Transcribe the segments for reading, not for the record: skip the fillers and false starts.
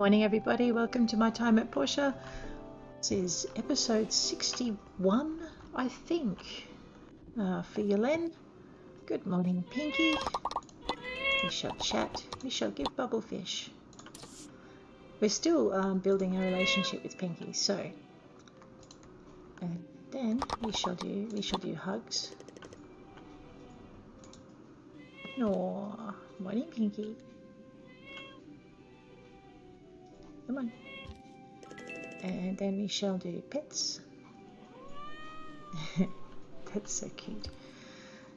Morning everybody, welcome to my time at Portia. This is episode 61, I think, for Yelen. Good morning Pinky. We shall chat, we shall give bubblefish. We're still building a relationship with Pinky, so and then we shall do hugs. No, morning Pinky. Come on. And then we shall do pets. That's so cute.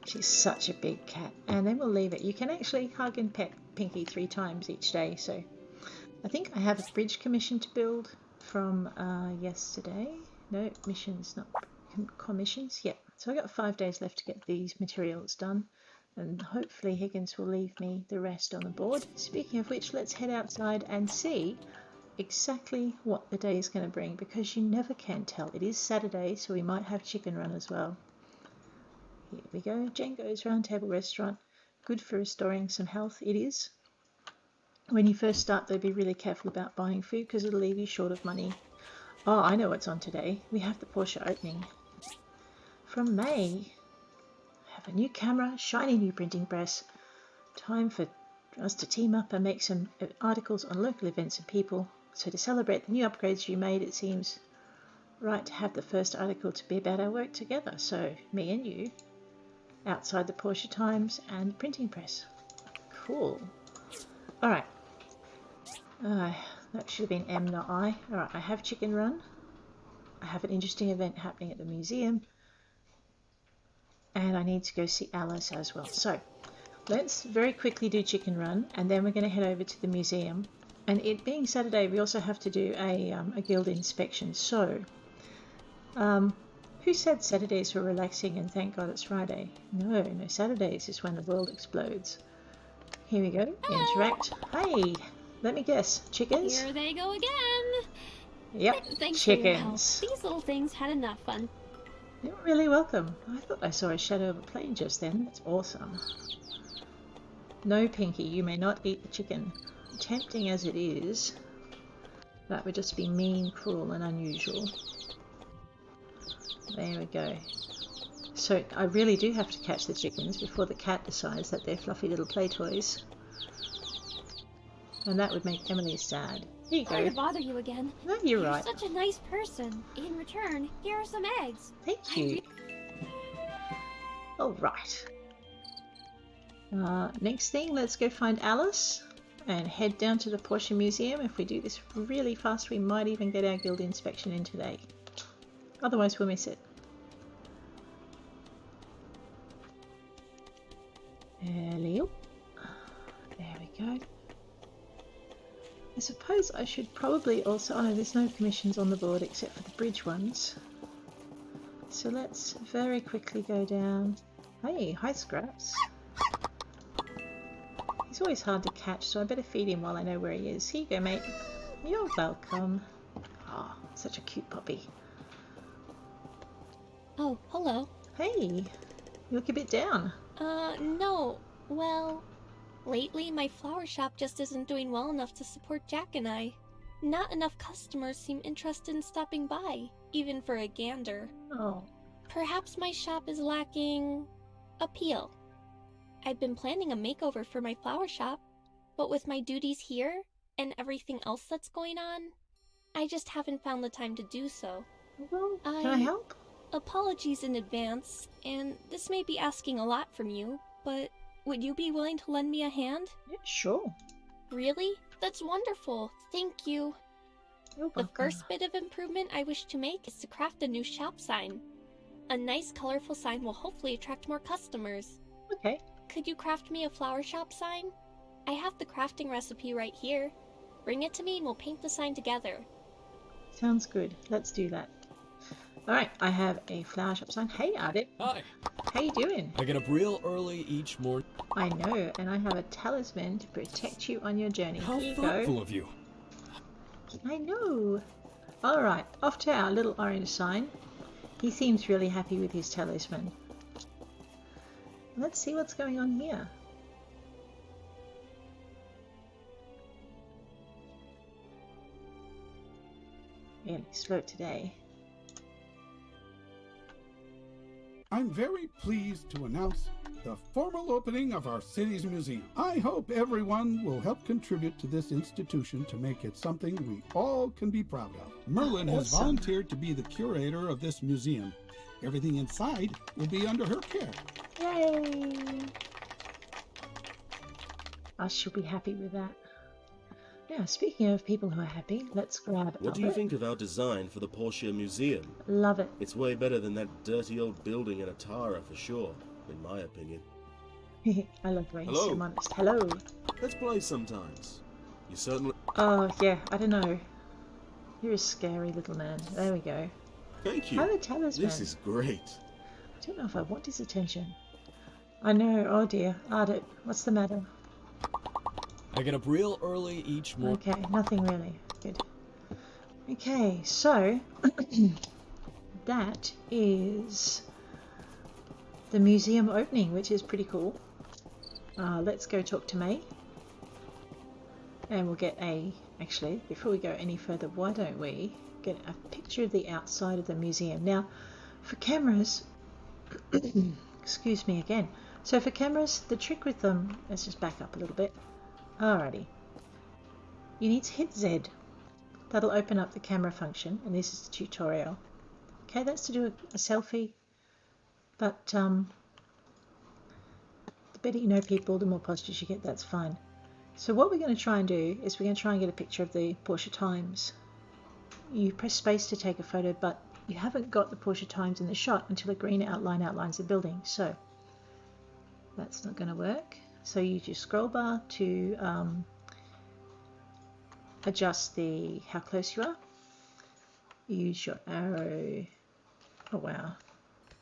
She's such a big cat. And then we'll leave it. You can actually hug and pet Pinky 3 times each day. So I think I have a bridge commission to build from yesterday. No, missions, not commissions. Yep. So I got 5 days left to get these materials done. And hopefully Higgins will leave me the rest on the board. Speaking of which, let's head outside and see exactly what the day is going to bring, because you never can tell. It is Saturday, so we might have chicken run as well. Here we go. Django's Roundtable Restaurant. Good for restoring some health. It is. When you first start though, be really careful about buying food because it'll leave you short of money. Oh, I know what's on today. We have the Portia opening from May. Have a new camera, shiny new printing press. Time for us to team up and make some articles on local events and people. So to celebrate the new upgrades you made, it seems right to have the first article to be about our work together. So me and you, outside the Portia Times and printing press. Cool. All right. That should have been M, not I. All right, I have chicken run. I have an interesting event happening at the museum. And I need to go see Alice as well. So let's very quickly do chicken run, and then we're going to head over to the museum. And it being Saturday, we also have to do a guild inspection. So, who said Saturdays were relaxing and thank God it's Friday? No, Saturdays is when the world explodes. Here we go. Hello. Interact. Hey, let me guess. Chickens? Here they go again. Yep, Thanks chickens. For your help. These little things had enough fun. You're really welcome. I thought I saw a shadow of a plane just then. That's awesome. No, Pinky, you may not eat the chicken. Tempting as it is, that would just be mean, cruel and unusual. There we go. So I really do have to catch the chickens before the cat decides that they're fluffy little play toys. And that would make Emily sad. Here you go. Sorry to bother you again. No, you're right. Such a nice person. In return, here are some eggs. Thank you. All right. Next thing, let's go find Alice and head down to the Portia Museum. If we do this really fast, we might even get our guild inspection in today. Otherwise, we'll miss it. Hello. There we go. I suppose I should probably also... Oh no, there's no commissions on the board except for the bridge ones. So let's very quickly go down. Hey, hi Scraps. He's always hard to catch, so I better feed him while I know where he is. Here you go, mate. You're welcome. Oh, such a cute puppy. Oh, hello. Hey, you look a bit down. No. Well, lately my flower shop just isn't doing well enough to support Jack and I. Not enough customers seem interested in stopping by, even for a gander. Oh. Perhaps my shop is lacking appeal. I've been planning a makeover for my flower shop, but with my duties here and everything else that's going on, I just haven't found the time to do so. Well, can I help? Apologies in advance, and this may be asking a lot from you, but would you be willing to lend me a hand? Yeah, sure. Really? That's wonderful. Thank you. You're welcome. The first bit of improvement I wish to make is to craft a new shop sign. A nice, colorful sign will hopefully attract more customers. Okay. Could you craft me a flower shop sign? I have the crafting recipe right here. Bring it to me and we'll paint the sign together. Sounds good. Let's do that. Alright, I have a flower shop sign. Hey, Ardit. Hi. How you doing? I get up real early each morning. I know, and I have a talisman to protect you on your journey. How Here you thoughtful go. of you. I know. Alright, off to our little orange sign. He seems really happy with his talisman. Let's see what's going on here. Really slow today. I'm very pleased to announce the formal opening of our city's museum. I hope everyone will help contribute to this institution to make it something we all can be proud of. Merlin has Awesome. volunteered to be the curator of this museum. Everything inside will be under her care. Yay! I shall be happy with that. Now, speaking of people who are happy, let's grab What do you Albert. think of our design for the Portia Museum? Love it. It's way better than that dirty old building in Atara for sure, in my opinion. I love the way he's Hello. so modest. Hello. Let's play sometimes. You certainly... Oh, yeah, I don't know. You're a scary little man. There we go. Thank you. Have a talisman. This is great. I don't know if I want his attention. I know. Oh dear. Ardit, what's the matter? I get up real early each morning. Okay, nothing really. Good. Okay, so that is the museum opening, which is pretty cool. Let's go talk to May. And we'll get actually, before we go any further, why don't we get a picture of the outside of the museum? Now, for cameras, excuse me again. So for cameras, the trick with them, let's just back up a little bit. Alrighty. You need to hit Z. That'll open up the camera function, and this is the tutorial. Okay, that's to do a selfie, but the better you know people, the more postures you get, that's fine. So what we're going to try and do is we're going to try and get a picture of the Portia Times. You press space to take a photo, but you haven't got the Portia Times in the shot until a green outline outlines the building, so that's not going to work. So you use your scroll bar to adjust how close you are. You use your arrow. Oh wow,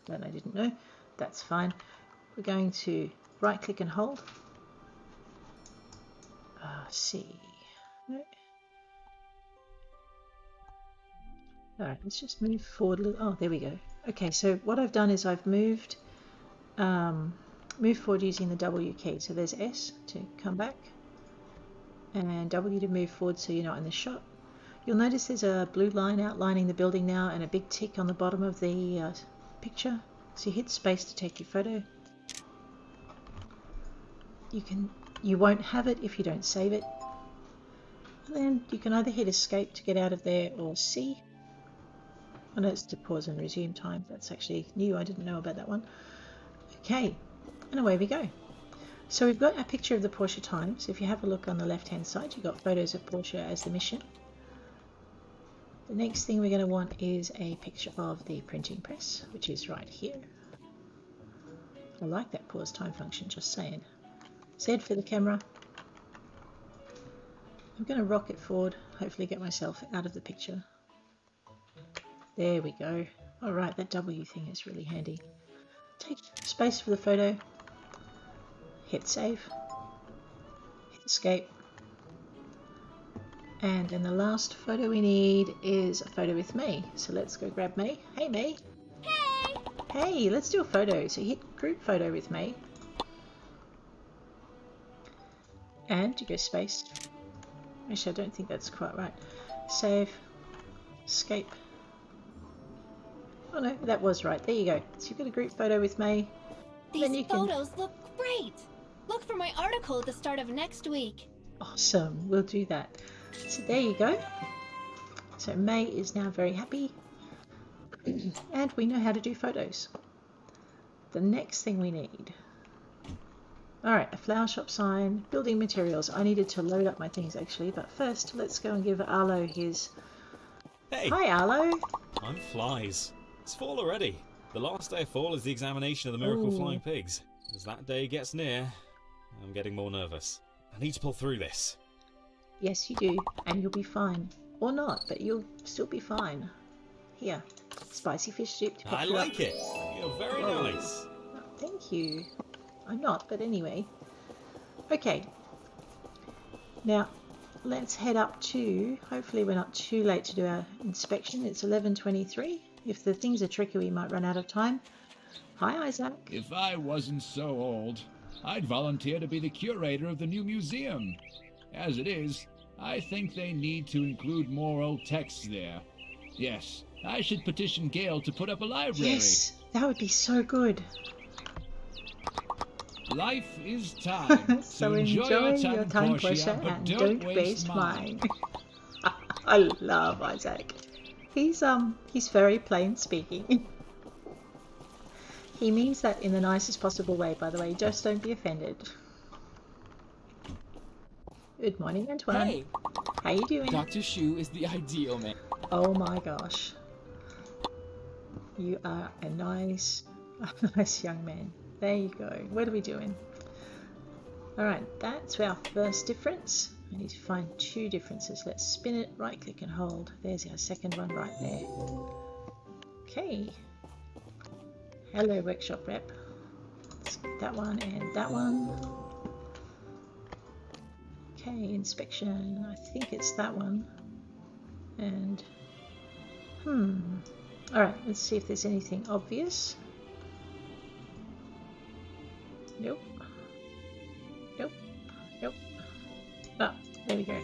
that I didn't know. That's fine. We're going to right click and hold. C. No. Alright, let's just move forward a little. Oh, there we go. Okay, so what I've done is I've moved forward using the W key. So there's S to come back and W to move forward so you're not in the shot. You'll notice there's a blue line outlining the building now and a big tick on the bottom of the picture. So you hit space to take your photo. You won't have it if you don't save it. And then you can either hit escape to get out of there or C. I know it's to pause and resume time. That's actually new. I didn't know about that one. Okay, and away we go. So we've got a picture of the Portia Times. If you have a look on the left hand side, you've got photos of Portia as the mission. The next thing we're going to want is a picture of the printing press, which is right here. I like that pause time function, just saying. Z for the camera. I'm going to rock it forward, hopefully get myself out of the picture. There we go. Alright, that W thing is really handy. Take space for the photo, hit save, hit escape, and then the last photo we need is a photo with May. So let's go grab May. Hey May! Hey! Hey, let's do a photo. So hit group photo with May. And you go space. Actually, I don't think that's quite right. Save, escape. Oh no, that was right. There you go. So you've got a group photo with May. These photos look great! Look for my article at the start of next week. Awesome, we'll do that. So there you go. So May is now very happy. And we know how to do photos. The next thing we need. Alright, a flower shop sign, building materials. I needed to load up my things actually, but first let's go and give Arlo his... Hey! Hi Arlo! Time flies. It's fall already. The last day of fall is the examination of the miracle Ooh. flying pigs. As that day gets near, I'm getting more nervous. I need to pull through this. Yes you do, and you'll be fine. Or not, but you'll still be fine. Here, spicy fish soup to pick I you like up. it. You're very Whoa. nice. Oh, thank you. I'm not, but anyway. Okay. Now, let's head up to... Hopefully we're not too late to do our inspection. It's 11:23. If the things are tricky, we might run out of time. Hi, Isaac. If I wasn't so old, I'd volunteer to be the curator of the new museum. As it is, I think they need to include more old texts there. Yes, I should petition Gale to put up a library. Yes, that would be so good. Life is time. So enjoy your time, Portia, but and don't waste mine. I love Isaac. He's very plain speaking. He means that in the nicest possible way, by the way. Just don't be offended. Good morning, Antoine. Hey, How you doing? Dr. Shu is the ideal man. Oh my gosh. You are a nice young man. There you go. What are we doing? Alright, that's our first difference. I need to find two differences. Let's spin it, right click and hold. There's our second one right there. Okay. Hello, workshop rep. Let's get that one and that one. Okay, inspection. I think it's that one. And alright, let's see if there's anything obvious. Nope. Nope. Nope. Ah, there we go.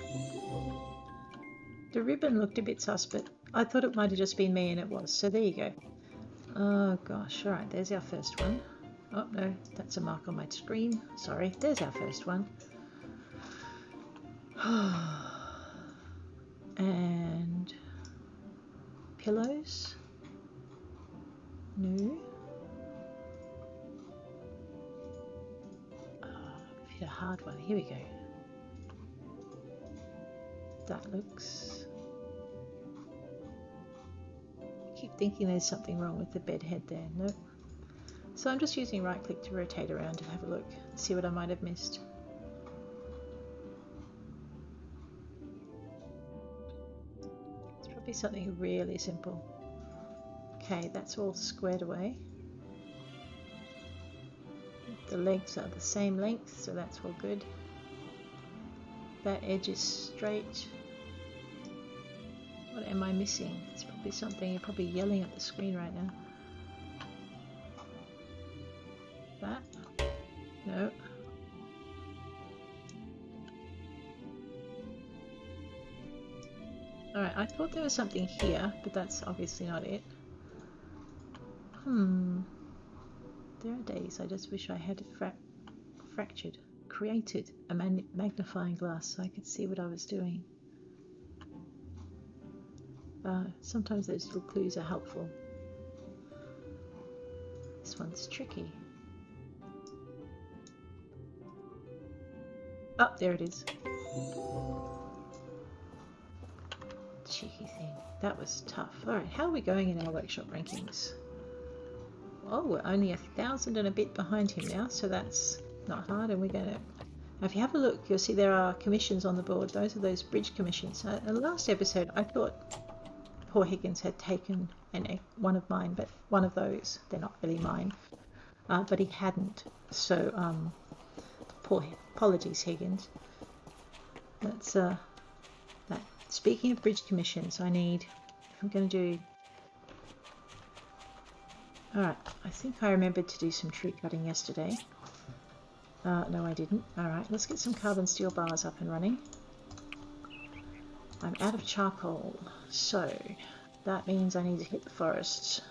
The ribbon looked a bit sus, but I thought it might have just been me, and it was. So there you go. Oh gosh, alright, there's our first one. Oh no, that's a mark on my screen. Sorry, there's our first one. And pillows? No. A hard one. Here we go. That looks... I keep thinking there's something wrong with the bed head there. Nope. So I'm just using right click to rotate around to have a look, see what I might have missed. It's probably something really simple. Okay, that's all squared away. The legs are the same length, so that's all good. That edge is straight. What am I missing? It's probably something. You're probably yelling at the screen right now. That? No. Alright, I thought there was something here, but that's obviously not it. There are days I just wish I had created a magnifying glass so I could see what I was doing. Sometimes those little clues are helpful. This one's tricky. Oh, there it is. Cheeky thing. That was tough. Alright, how are we going in our workshop rankings? Oh, we're only 1,000 and a bit behind him now, so that's not hard. And we're going to... Now, if you have a look, you'll see there are commissions on the board. Those are those bridge commissions. In the last episode, I thought poor Higgins had taken one of mine, but one of those. They're not really mine. But he hadn't. So, apologies, Higgins. That's that. Speaking of bridge commissions, I need... If I'm going to do... Alright, I think I remembered to do some tree cutting yesterday. No, I didn't. Alright, let's get some carbon steel bars up and running. I'm out of charcoal, so that means I need to hit the forests.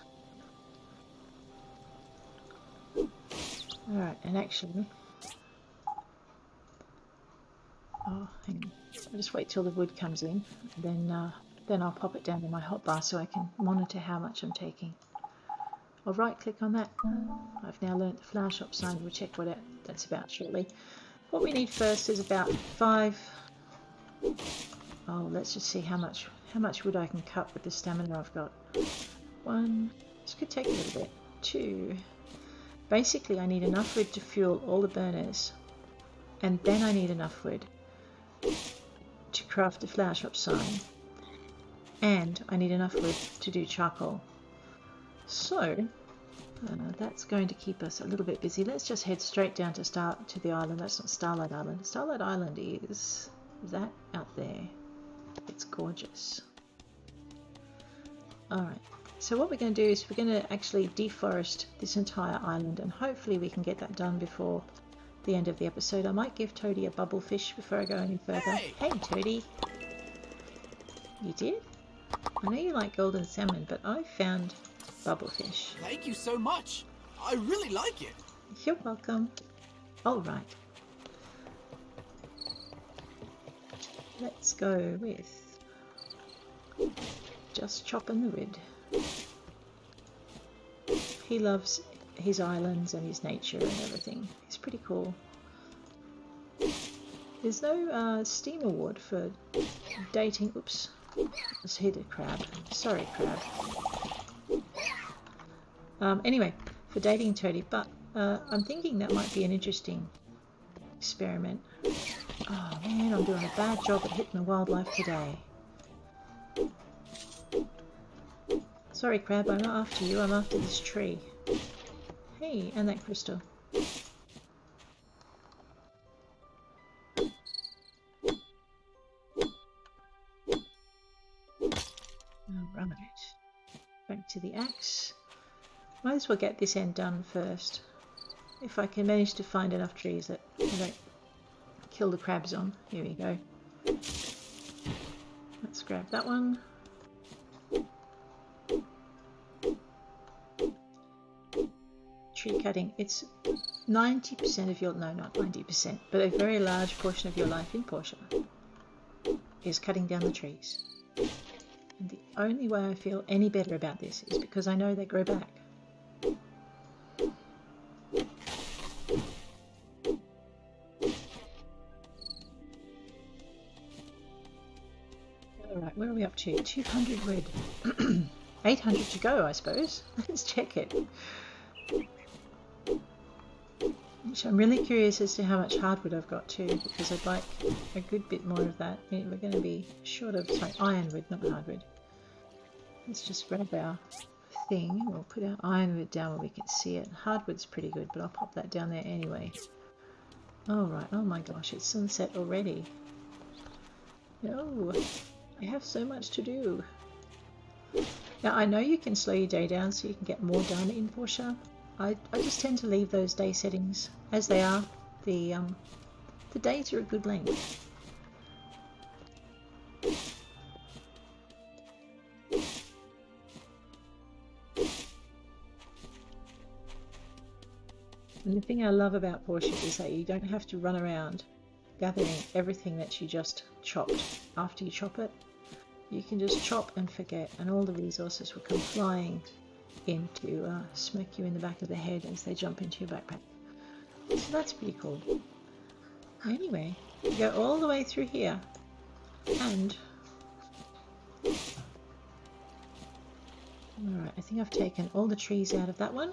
Alright, and actually... Oh, hang on. I'll just wait till the wood comes in, and then I'll pop it down in my hotbar so I can monitor how much I'm taking. I'll right click on that. I've now learnt the flower shop sign. We'll check what that's about shortly. What we need first is about 5. Oh, let's just see how much wood I can cut with the stamina I've got. 1. This could take a little bit. 2. Basically, I need enough wood to fuel all the burners, and then I need enough wood to craft the flower shop sign, and I need enough wood to do charcoal. So that's going to keep us a little bit busy. Let's just head straight down to the island. That's not Starlight Island. Starlight Island is that out there. It's gorgeous. Alright, so what we're going to do is we're going to actually deforest this entire island, and hopefully we can get that done before the end of the episode. I might give Toadie a bubble fish before I go any further. Hey Toadie! You did? I know you like golden salmon, but I found bubblefish. Thank you so much. I really like it. You're welcome. All right. Let's go with just chopping the wood. He loves his islands and his nature and everything. He's pretty cool. There's no Steam award for dating. Oops, just hit a crab. Sorry, crab. Anyway, for dating Toadie, but I'm thinking that might be an interesting experiment. Oh man, I'm doing a bad job at hitting the wildlife today. Sorry, crab, I'm not after you, I'm after this tree. Hey, and that crystal. Alright, back to the axe. Might as well get this end done first. If I can manage to find enough trees that I don't kill the crabs on. Here we go. Let's grab that one. Tree cutting. It's 90% of your, no, not 90%, but a very large portion of your life in Portia is cutting down the trees. And the only way I feel any better about this is because I know they grow back. Alright, where are we up to? 200 wood. 800 to go, I suppose. Let's check it. Which I'm really curious as to how much hardwood I've got too, because I'd like a good bit more of that. We're going to be short of, sorry, ironwood, not hardwood. Let's just grab our thing. We'll put our ironwood down where we can see it. Hardwood's pretty good, but I'll pop that down there anyway. Alright, oh my gosh, it's sunset already. No, I have so much to do. Now, I know you can slow your day down so you can get more done in Portia. I just tend to leave those day settings as they are. The days are a good length. And the thing I love about Portia is that you don't have to run around gathering everything that you just chopped after you chop it. You can just chop and forget, and all the resources will come flying in to smack you in the back of the head as they jump into your backpack. So that's pretty cool. Anyway, you go all the way through here, and alright, I think I've taken all the trees out of that one.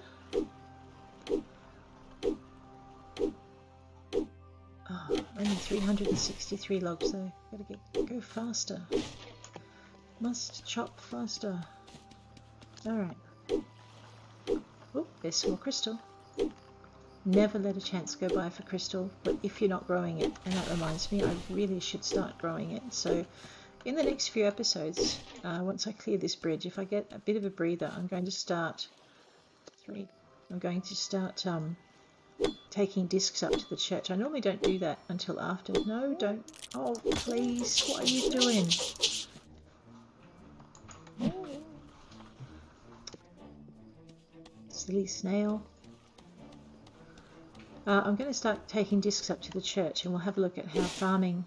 Oh, only 363 logs though. Gotta go faster. Must chop faster. Alright. Oh, there's some more crystal. Never let a chance go by for crystal, but if you're not growing it, and that reminds me, I really should start growing it. So in the next few episodes, once I clear this bridge, if I get a bit of a breather, I'm going to start taking discs up to the church. I normally don't do that until after. No, don't. Oh, please, what are you doing? Silly snail. I'm going to start taking discs up to the church and we'll have a look at how farming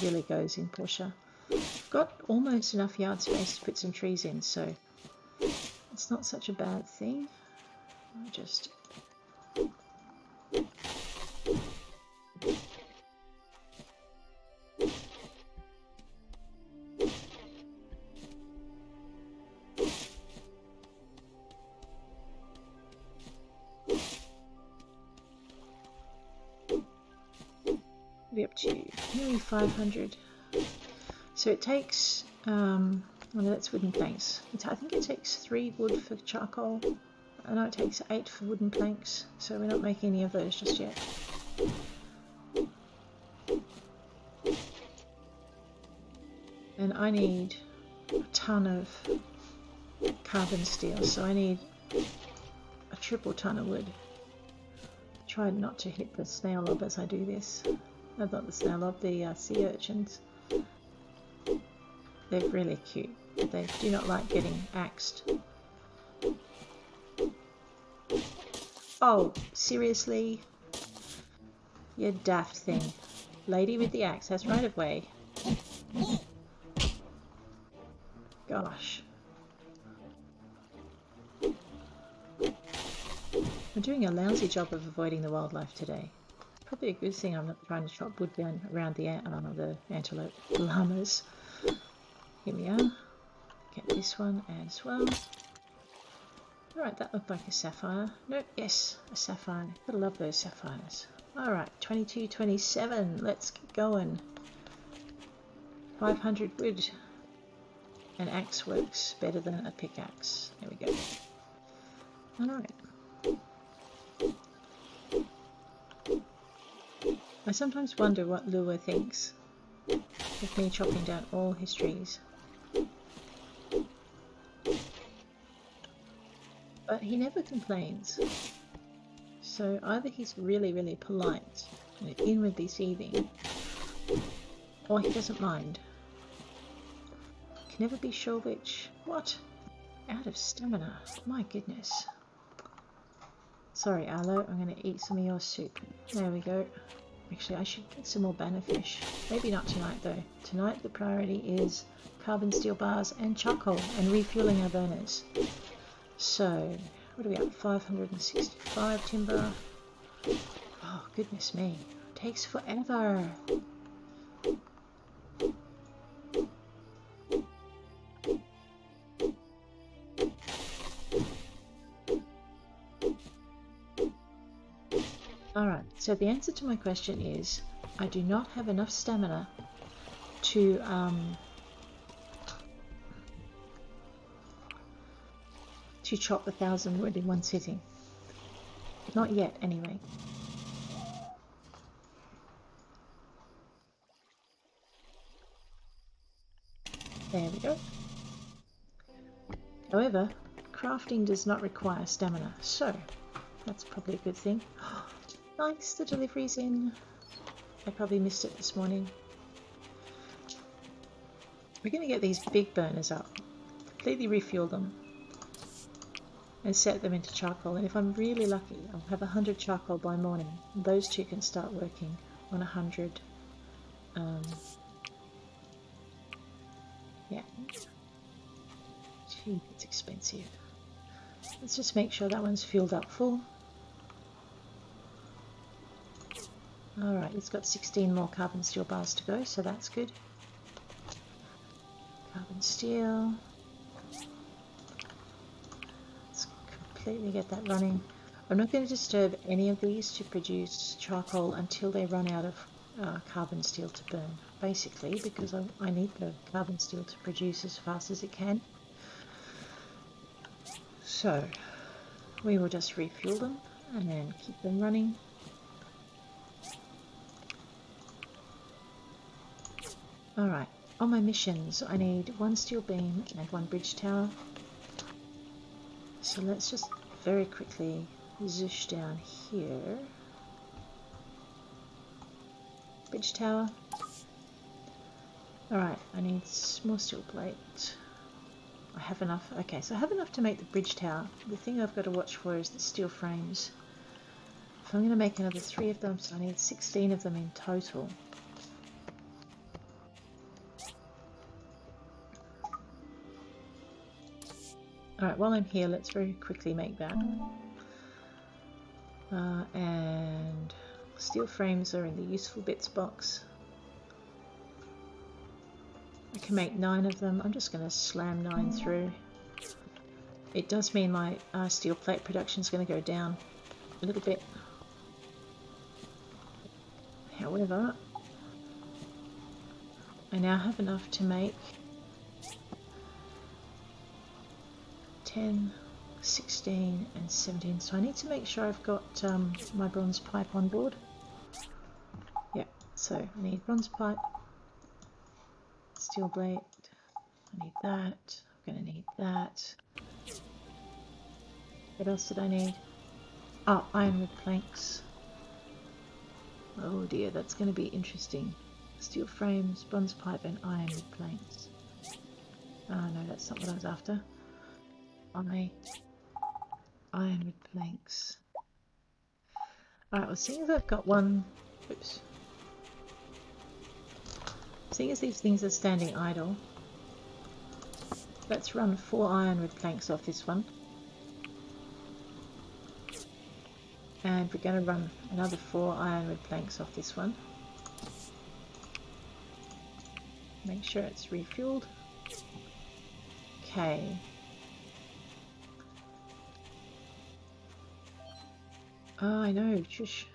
really goes in Portia. I've got almost enough yard space to put some trees in, so it's not such a bad thing. I'll just... be up to nearly 500. So it takes, well, that's wooden planks. I think it takes 3 wood for charcoal. I know it takes 8 for wooden planks, so we're not making any of those just yet. And I need a ton of carbon steel, so I need a triple ton of wood. Try not to hit the snail lob as I do this. Not the snail lob, the sea urchins. They're really cute. They do not like getting axed. Oh, seriously? You daft thing. Lady with the axe has right of way. Gosh. I'm doing a lousy job of avoiding the wildlife today. Probably a good thing I'm not trying to chop wood down around the antelope llamas. Here we are. Get this one as well. Alright, that looked like a sapphire. Nope, yes, a sapphire. Gotta love those sapphires. Alright, 2227. Let's get going. 500 wood. An axe works better than a pickaxe. There we go. Alright. I sometimes wonder what Lua thinks of me chopping down all his trees. But he never complains. So either he's really, really polite and inwardly seething, or he doesn't mind. Can never be sure which. What? Out of stamina. My goodness. Sorry, Arlo, I'm going to eat some of your soup. There we go. Actually, I should get some more banner fish. Maybe not tonight, though. Tonight, the priority is carbon steel bars and charcoal and refueling our burners. So, what are we at? 565 timber. Oh, goodness me. It takes forever. Alright, so the answer to my question is I do not have enough stamina to chop 1,000 wood in one sitting. Not yet, anyway. There we go. However, crafting does not require stamina, so that's probably a good thing. Nice, the delivery's in. I probably missed it this morning. We're going to get these big burners up, completely refuel them, and set them into charcoal. And if I'm really lucky, I'll have 100 charcoal by morning. Those two can start working on 100. Yeah. Gee, it's expensive. Let's just make sure that one's filled up full. Alright, it's got 16 more carbon steel bars to go, so that's good. Carbon steel. Let's completely get that running. I'm not going to disturb any of these to produce charcoal until they run out of carbon steel to burn, basically, because I need the carbon steel to produce as fast as it can. So, we will just refuel them and then keep them running. Alright, on my missions I need 1 steel beam and 1 bridge tower. So let's just very quickly zoosh down here. Bridge tower. Alright, I need more steel plate. I have enough. Okay, so I have enough to make the bridge tower. The thing I've got to watch for is the steel frames. If I'm going to make another 3 of them, so I need 16 of them in total. Alright, while I'm here, let's very quickly make that. And steel frames are in the useful bits box. I can make 9 of them. I'm just going to slam 9 through. It does mean my steel plate production is going to go down a little bit. However, I now have enough to make 10, 16 and 17. So I need to make sure I've got my bronze pipe on board. Yeah, so I need bronze pipe, steel plate, I need that, I'm going to need that. What else did I need? Oh, ironwood planks. Oh dear, that's going to be interesting. Steel frames, bronze pipe and ironwood planks. Oh no, that's not what I was after. Ironwood planks. Alright, well, seeing as I've got one... Oops. Seeing as these things are standing idle, let's run 4 ironwood planks off this one. And we're going to run another 4 ironwood planks off this one. Make sure it's refueled. Okay. Oh, I know. Shush.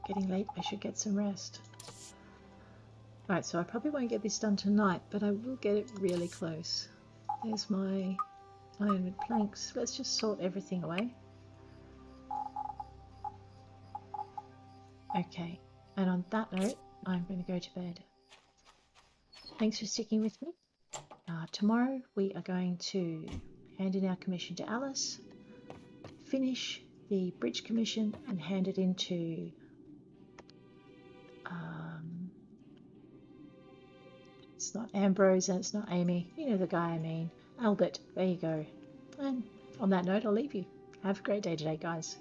Getting late. I should get some rest. Alright, so I probably won't get this done tonight, but I will get it really close. There's my ironwood planks. Let's just sort everything away. Okay, and on that note, I'm going to go to bed. Thanks for sticking with me. Tomorrow we are going to hand in our commission to Alice, finish the bridge commission and hand it into it's not Ambrose and it's not Amy, you know the guy I mean, Albert. There you go. And on that note, I'll leave you. Have a great day today, guys.